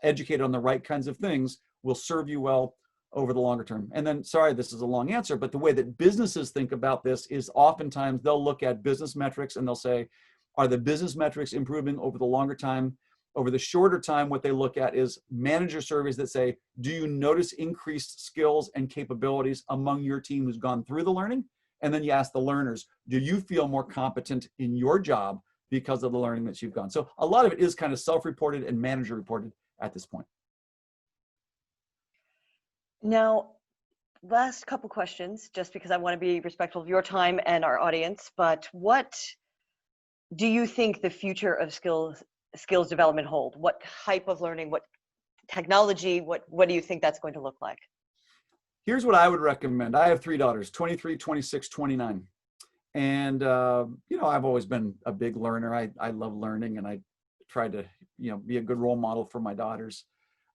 S2: educated on the right kinds of things will serve you well over the longer term. And then, sorry, this is a long answer, but the way that businesses think about this is oftentimes they'll look at business metrics and they'll say, are the business metrics improving over the longer time? Over the shorter time, what they look at is manager surveys that say, do you notice increased skills and capabilities among your team who's gone through the learning? And then you ask the learners, do you feel more competent in your job because of the learning that you've gone? So a lot of it is kind of self-reported and manager reported at this point.
S1: Now, last couple questions, just because I want to be respectful of your time and our audience, but what do you think the future of skills development hold? What type of learning, what technology, what do you think that's going to look like?
S2: Here's what I would recommend. I have 3 daughters, 23, 26, 29. And, I've always been a big learner. I love learning, and I try to, be a good role model for my daughters.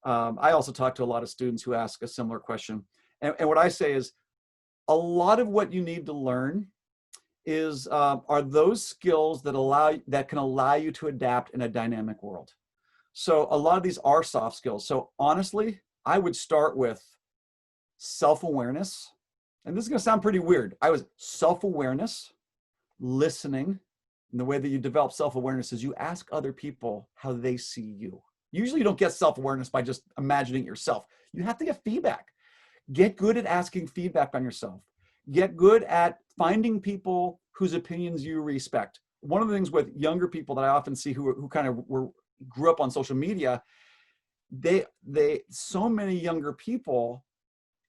S2: I also talk to a lot of students who ask a similar question. And what I say is a lot of what you need to learn is, are those skills that can allow you to adapt in a dynamic world. So a lot of these are soft skills. So honestly, I would start with self-awareness. And this is going to sound pretty weird. Self-awareness, listening. And the way that you develop self-awareness is you ask other people how they see you. Usually you don't get self-awareness by just imagining it yourself. You have to get feedback. Get good at asking feedback on yourself. Get good at finding people whose opinions you respect. One of the things with younger people that I often see who kind of grew up on social media, so many younger people,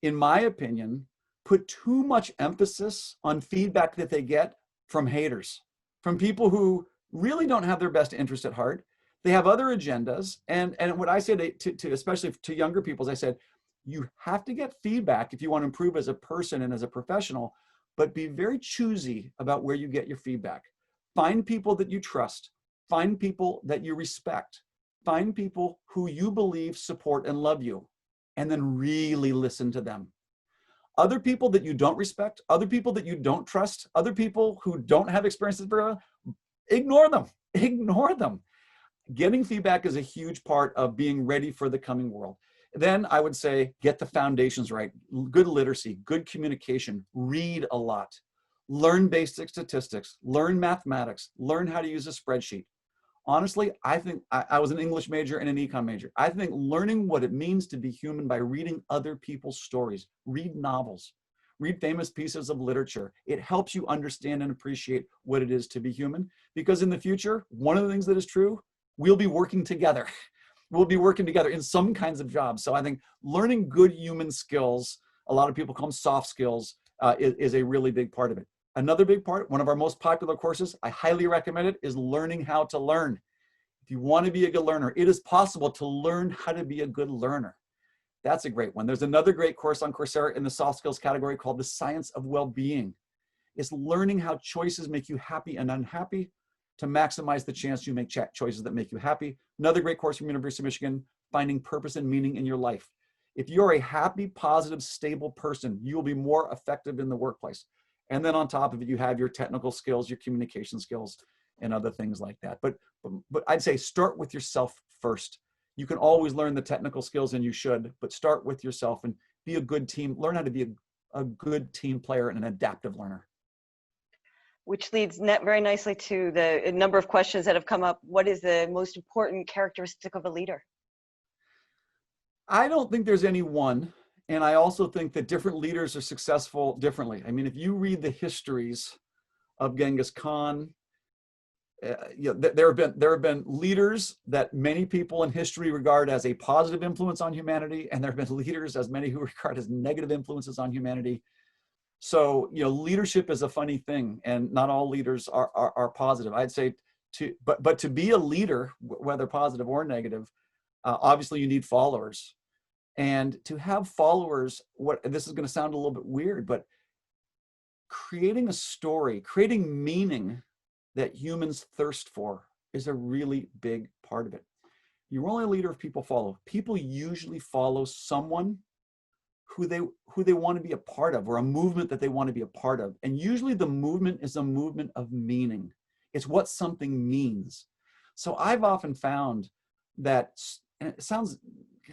S2: in my opinion, put too much emphasis on feedback that they get from haters, from people who really don't have their best interest at heart. They have other agendas. And what I say to especially to younger people is I said, you have to get feedback if you want to improve as a person and as a professional, but be very choosy about where you get your feedback. Find people that you trust. Find people that you respect. Find people who you believe support and love you, and then really listen to them. Other people that you don't respect, other people that you don't trust, other people who don't have experiences, ignore them. Ignore them. Getting feedback is a huge part of being ready for the coming world. Then I would say, get the foundations right. Good literacy, good communication, read a lot, learn basic statistics, learn mathematics, learn how to use a spreadsheet. Honestly, I think I was an English major and an econ major. I think learning what it means to be human by reading other people's stories, read novels, read famous pieces of literature. It helps you understand and appreciate what it is to be human, because in the future, one of the things that is true, we'll be working together. We'll be working together in some kinds of jobs. So I think learning good human skills, a lot of people call them soft skills, is a really big part of it. Another big part, one of our most popular courses, I highly recommend it, is learning how to learn. If you want to be a good learner, it is possible to learn how to be a good learner. That's a great one. There's another great course on Coursera in the soft skills category called The Science of Well-Being. It's learning how choices make you happy and unhappy to maximize the chance you make choices that make you happy. Another great course from University of Michigan, Finding Purpose and Meaning in Your Life. If you're a happy, positive, stable person, you'll be more effective in the workplace. And then on top of it, you have your technical skills, your communication skills, and other things like that. But I'd say start with yourself first. You can always learn the technical skills, and you should, but start with yourself and be a good team. Learn how to be a good team player and an adaptive learner.
S1: Which leads very nicely to the number of questions that have come up. What is the most important characteristic of a leader?
S2: I don't think there's any one. And I also think that different leaders are successful differently. I mean, if you read the histories of Genghis Khan, there have been leaders that many people in history regard as a positive influence on humanity, and there have been leaders as many who regard as negative influences on humanity. So, leadership is a funny thing, and not all leaders are positive. I'd say but to be a leader, whether positive or negative, obviously you need followers. And to have followers, this is going to sound a little bit weird, but creating a story, creating meaning that humans thirst for is a really big part of it. You're only a leader if people follow. People usually follow someone who they want to be a part of, or a movement that they want to be a part of. And usually the movement is a movement of meaning. It's what something means. So I've often found that, and it sounds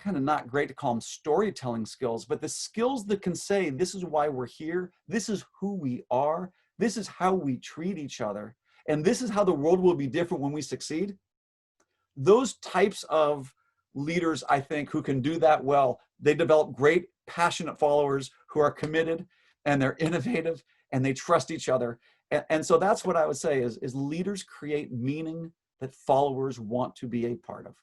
S2: kind of not great to call them storytelling skills, but the skills that can say, this is why we're here, this is who we are, this is how we treat each other, and this is how the world will be different when we succeed. Those types of leaders, I think, who can do that well, they develop great, passionate followers who are committed, and they're innovative, and they trust each other. And so that's what I would say is leaders create meaning that followers want to be a part of.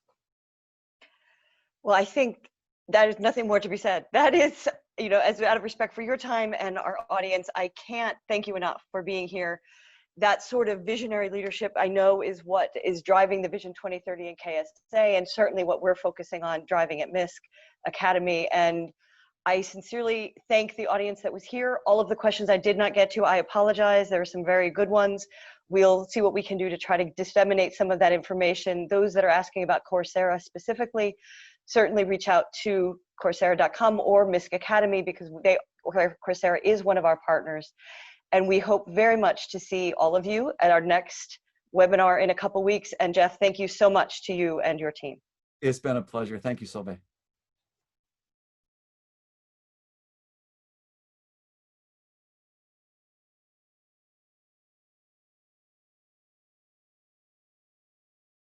S1: Well, I think that is nothing more to be said. That is, as out of respect for your time and our audience, I can't thank you enough for being here. That sort of visionary leadership, I know, is what is driving the Vision 2030 in KSA, and certainly what we're focusing on driving at Misk Academy. And I sincerely thank the audience that was here. All of the questions I did not get to, I apologize. There were some very good ones. We'll see what we can do to try to disseminate some of that information. Those that are asking about Coursera specifically, certainly reach out to Coursera.com or Misk Academy, because Coursera is one of our partners. And we hope very much to see all of you at our next webinar in a couple weeks. And Jeff, thank you so much to you and your team.
S2: It's been a pleasure. Thank you, Solveig.